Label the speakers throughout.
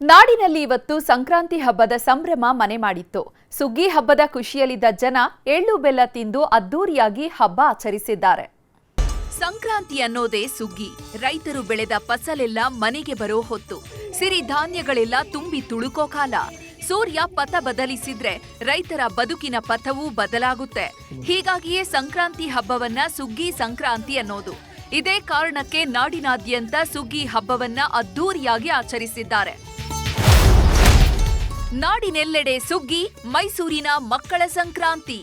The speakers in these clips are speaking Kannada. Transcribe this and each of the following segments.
Speaker 1: ನಾಡಿನಲ್ಲಿ ಇವತ್ತು ಸಂಕ್ರಾಂತಿ ಹಬ್ಬದ ಸಂಭ್ರಮ ಮನೆ ಮಾಡಿತ್ತು. ಸುಗ್ಗಿ ಹಬ್ಬದ ಖುಷಿಯಲ್ಲಿದ್ದ ಜನ ಎಳ್ಳು ಬೆಲ್ಲ ತಿಂದು ಅದ್ದೂರಿಯಾಗಿ ಹಬ್ಬ ಆಚರಿಸಿದ್ದಾರೆ. ಸಂಕ್ರಾಂತಿ ಅನ್ನೋದೇ ಸುಗ್ಗಿ. ರೈತರು ಬೆಳೆದ ಫಸಲೆಲ್ಲ ಮನೆಗೆ ಬರೋ ಹೊತ್ತು. ಸಿರಿಧಾನ್ಯಗಳೆಲ್ಲ ತುಂಬಿ ತುಳುಕೋ ಕಾಲ. ಸೂರ್ಯ ಪಥ ಬದಲಿಸಿದ್ರೆ ರೈತರ ಬದುಕಿನ ಪಥವೂ ಬದಲಾಗುತ್ತೆ. ಹೀಗಾಗಿಯೇ ಸಂಕ್ರಾಂತಿ ಹಬ್ಬವನ್ನ ಸುಗ್ಗಿ ಸಂಕ್ರಾಂತಿ ಅನ್ನೋದು. ಇದೇ ಕಾರಣಕ್ಕೆ ನಾಡಿನಾದ್ಯಂತ ಸುಗ್ಗಿ ಹಬ್ಬವನ್ನ ಅದ್ದೂರಿಯಾಗಿ ಆಚರಿಸಿದ್ದಾರೆ. ನಾಡಿನೆಲ್ಲೆಡೆ ಸುಗ್ಗಿ, ಮೈಸೂರಿನ ಮಕ್ಕಳ ಸಂಕ್ರಾಂತಿ.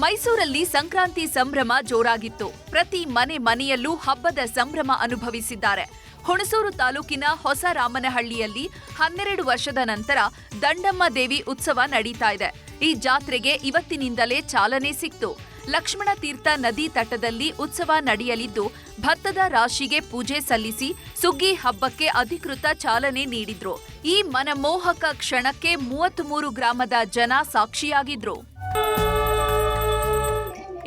Speaker 1: ಮೈಸೂರಲ್ಲಿ ಸಂಕ್ರಾಂತಿ ಸಂಭ್ರಮ ಜೋರಾಗಿತ್ತು. ಪ್ರತಿ ಮನೆಯಲ್ಲೂ ಹಬ್ಬದ ಸಂಭ್ರಮ ಅನುಭವಿಸಿದ್ದಾರೆ. ಹುಣಸೂರು ತಾಲೂಕಿನ ಹೊಸ ರಾಮನಹಳ್ಳಿಯಲ್ಲಿ 12 ವರ್ಷದ ನಂತರ ದಂಡಮ್ಮ ದೇವಿ ಉತ್ಸವ ನಡೀತಾ ಇದೆ. ಈ ಜಾತ್ರೆಗೆ ಇವತ್ತಿನಿಂದಲೇ ಚಾಲನೆ ಸಿಕ್ತು. ಲಕ್ಷ್ಮಣ ತೀರ್ಥ ನದಿ ತಟದಲ್ಲಿ ಉತ್ಸವ ನಡೆಯಲಿದ್ದು, ಭತ್ತದ ರಾಶಿಗೆ ಪೂಜೆ ಸಲ್ಲಿಸಿ ಸುಗ್ಗಿ ಹಬ್ಬಕ್ಕೆ ಅಧಿಕೃತ ಚಾಲನೆ ನೀಡಿದ್ರು. ಈ ಮನಮೋಹಕ ಕ್ಷಣಕ್ಕೆ 33 ಗ್ರಾಮದ ಜನ ಸಾಕ್ಷಿಯಾಗಿದ್ರು.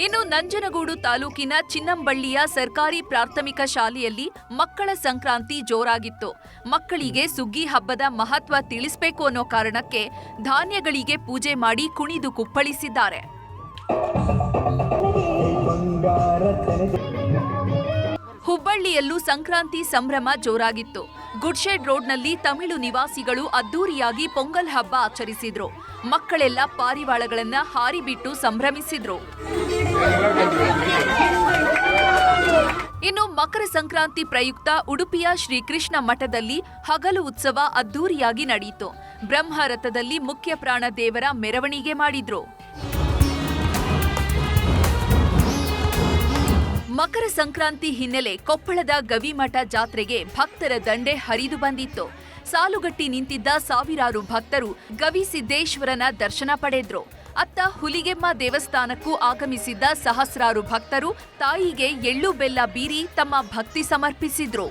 Speaker 1: ಇನ್ನು ನಂಜನಗೂಡು ತಾಲೂಕಿನ ಚಿನ್ನಂಬಳ್ಳಿಯ ಸರ್ಕಾರಿ ಪ್ರಾಥಮಿಕ ಶಾಲೆಯಲ್ಲಿ ಮಕ್ಕಳ ಸಂಕ್ರಾಂತಿ ಜೋರಾಗಿತ್ತು. ಮಕ್ಕಳಿಗೆ ಸುಗ್ಗಿ ಹಬ್ಬದ ಮಹತ್ವ ತಿಳಿಸಬೇಕು ಅನ್ನೋ ಕಾರಣಕ್ಕೆ ಧಾನ್ಯಗಳಿಗೆ ಪೂಜೆ ಮಾಡಿ ಕುಣಿದು ಕುಪ್ಪಳಿಸಿದ್ದಾರೆ. ಹುಬ್ಬಳ್ಳಿಯಲ್ಲೂ ಸಂಕ್ರಾಂತಿ ಸಂಭ್ರಮ ಜೋರಾಗಿತ್ತು. ಗುಡ್ಶೆಡ್ ರೋಡ್ನಲ್ಲಿ ತಮಿಳು ನಿವಾಸಿಗಳು ಅದ್ದೂರಿಯಾಗಿ ಪೊಂಗಲ್ ಹಬ್ಬ ಆಚರಿಸಿದ್ರು. ಮಕ್ಕಳೆಲ್ಲ ಪಾರಿವಾಳಗಳನ್ನ ಹಾರಿಬಿಟ್ಟು ಸಂಭ್ರಮಿಸಿದ್ರು. ಇನ್ನು ಮಕರ ಸಂಕ್ರಾಂತಿ ಪ್ರಯುಕ್ತ ಉಡುಪಿಯ ಶ್ರೀಕೃಷ್ಣ ಮಠದಲ್ಲಿ ಹಗಲು ಉತ್ಸವ ಅದ್ದೂರಿಯಾಗಿ ನಡೆಯಿತು. ಬ್ರಹ್ಮರಥದಲ್ಲಿ ಮುಖ್ಯ ಪ್ರಾಣ ದೇವರ ಮೆರವಣಿಗೆ ಮಾಡಿದ್ರು. ಮಕರ ಸಂಕ್ರಾಂತಿ ಹಿನ್ನೆಲೆ ಕೊಪ್ಪಳದ ಗವಿಮಠ ಜಾತ್ರೆಗೆ ಭಕ್ತರ ದಂಡೆ ಹರಿದು ಬಂದಿತ್ತು. ಸಾಲುಗಟ್ಟಿ ನಿಂತಿದ್ದ ಸಾವಿರಾರು ಭಕ್ತರು ಗವಿಸಿದ್ದೇಶ್ವರನ ದರ್ಶನ ಪಡೆದ್ರು. ಅತ್ತ ಹುಲಿಗೆಮ್ಮ ದೇವಸ್ಥಾನಕ್ಕೂ ಆಗಮಿಸಿದ್ದ ಸಹಸ್ರಾರು ಭಕ್ತರು ತಾಯಿಗೆ ಎಳ್ಳು ಬೆಲ್ಲ ಬೀರಿ ತಮ್ಮ ಭಕ್ತಿ ಸಮರ್ಪಿಸಿದ್ರು.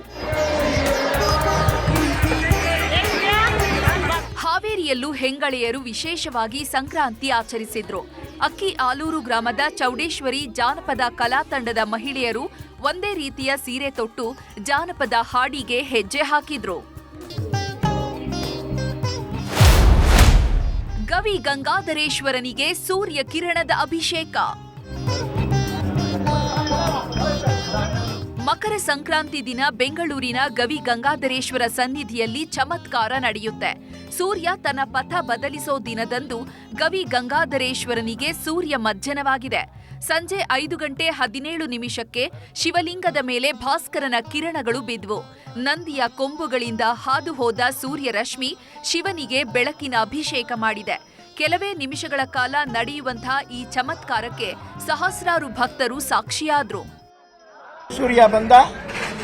Speaker 1: ಹಾವೇರಿಯಲ್ಲೂ ಹೆಂಗಳೆಯರು ವಿಶೇಷವಾಗಿ ಸಂಕ್ರಾಂತಿ ಆಚರಿಸಿದ್ರು. ಅಕ್ಕಿ ಆಲೂರು ಗ್ರಾಮದ ಚೌಡೇಶ್ವರಿ ಜಾನಪದ ಕಲಾ ತಂಡದ ಮಹಿಳೆಯರು ಒಂದೇ ರೀತಿಯ ಸೀರೆ ತೊಟ್ಟು ಜಾನಪದ ಹಾಡಿಗೆ ಹೆಜ್ಜೆ ಹಾಕಿದ್ರು. ಗವಿ ಗಂಗಾಧರೇಶ್ವರನಿಗೆ ಸೂರ್ಯ ಕಿರಣದ ಅಭಿಷೇಕ. ಮಕರ ಸಂಕ್ರಾಂತಿ ದಿನ ಬೆಂಗಳೂರಿನ ಗವಿ ಗಂಗಾಧರೇಶ್ವರ ಸನ್ನಿಧಿಯಲ್ಲಿ ಚಮತ್ಕಾರ ನಡೆಯುತ್ತೆ. ಸೂರ್ಯ ತನ್ನ ಪಥ ಬದಲಿಸೋ ದಿನದಂದು ಗವಿ ಗಂಗಾಧರೇಶ್ವರನಿಗೆ ಸೂರ್ಯ ಮಜ್ಜನವಾಗಿದೆ. ಸಂಜೆ 5:17 ಶಿವಲಿಂಗದ ಮೇಲೆ ಭಾಸ್ಕರನ ಕಿರಣಗಳು ಬಿದ್ವು. ನಂದಿಯ ಕೊಂಬುಗಳಿಂದ ಹಾದು ಹೋದ ಸೂರ್ಯರಶ್ಮಿ ಶಿವನಿಗೆ ಬೆಳಕಿನ ಅಭಿಷೇಕ ಮಾಡಿದೆ. ಕೆಲವೇ ನಿಮಿಷಗಳ ಕಾಲ ನಡೆಯುವಂತಹ ಈ ಚಮತ್ಕಾರಕ್ಕೆ ಸಹಸ್ರಾರು ಭಕ್ತರು ಸಾಕ್ಷಿಯಾದ್ರು.
Speaker 2: ಸೂರ್ಯ ಬಂದ,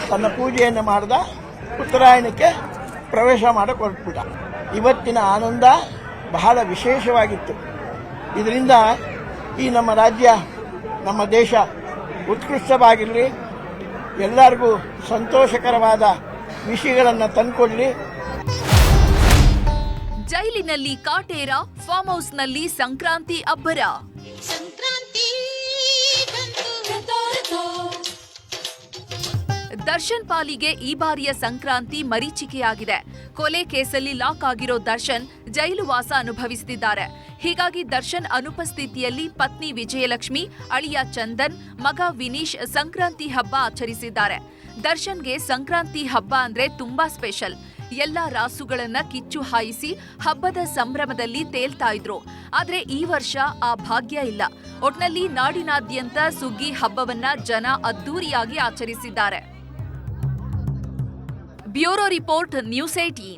Speaker 2: ತನ್ನ ಪೂಜೆಯನ್ನು ಮಾಡಿದ, ಉತ್ತರಾಯಣಕ್ಕೆ ಪ್ರವೇಶ ಮಾಡಕ್ಕೆ ಹೊರಟ್ಬಿಟ್ಟ. ಇವತ್ತಿನ ಆನಂದ ಬಹಳ ವಿಶೇಷವಾಗಿತ್ತು. ಇದರಿಂದ ಈ ನಮ್ಮ ರಾಜ್ಯ, ನಮ್ಮ ದೇಶ ಉತ್ಕೃಷ್ಟವಾಗಿರಲಿ, ಎಲ್ಲರಿಗೂ ಸಂತೋಷಕರವಾದ ವಿಷಯಗಳನ್ನು ತಂದುಕೊಡ್ಲಿ.
Speaker 1: ಜೈಲಿನಲ್ಲಿ ಕಾಟೇರ, ಫಾರ್ಮ್ ಹೌಸ್ನಲ್ಲಿ ಸಂಕ್ರಾಂತಿ ಅಬ್ಬರ. ದರ್ಶನ್ ಪಾಲಿಗೆ ಈ ಬಾರಿಯ ಸಂಕ್ರಾಂತಿ ಮರೀಚಿಕೆಯಾಗಿದೆ. ಕೊಲೆ ಕೇಸಲ್ಲಿ ಲಾಕ್ ಆಗಿರೋ ದರ್ಶನ್ ಜೈಲು ವಾಸ ಅನುಭವಿಸುತ್ತಿದ್ದಾರೆ. ಹೀಗಾಗಿ ದರ್ಶನ್ ಅನುಪಸ್ಥಿತಿಯಲ್ಲಿ ಪತ್ನಿ ವಿಜಯಲಕ್ಷ್ಮಿ, ಅಳಿಯ ಚಂದನ್, ಮಗ ವಿನೀಶ್ ಸಂಕ್ರಾಂತಿ ಹಬ್ಬ ಆಚರಿಸಿದ್ದಾರೆ. ದರ್ಶನ್ಗೆ ಸಂಕ್ರಾಂತಿ ಹಬ್ಬ ಅಂದ್ರೆ ತುಂಬಾ ಸ್ಪೆಷಲ್. ಎಲ್ಲಾ ರಾಸುಗಳನ್ನ ಕಿಚ್ಚು ಹಾಯಿಸಿ ಹಬ್ಬದ ಸಂಭ್ರಮದಲ್ಲಿ ತೇಲ್ತಾ ಇದ್ರು. ಆದ್ರೆ ಈ ವರ್ಷ ಆ ಭಾಗ್ಯ ಇಲ್ಲ. ಒಟ್ನಲ್ಲಿ ನಾಡಿನಾದ್ಯಂತ ಸುಗ್ಗಿ ಹಬ್ಬವನ್ನ ಜನ ಅದ್ದೂರಿಯಾಗಿ ಆಚರಿಸಿದ್ದಾರೆ. Bureau report, news 18.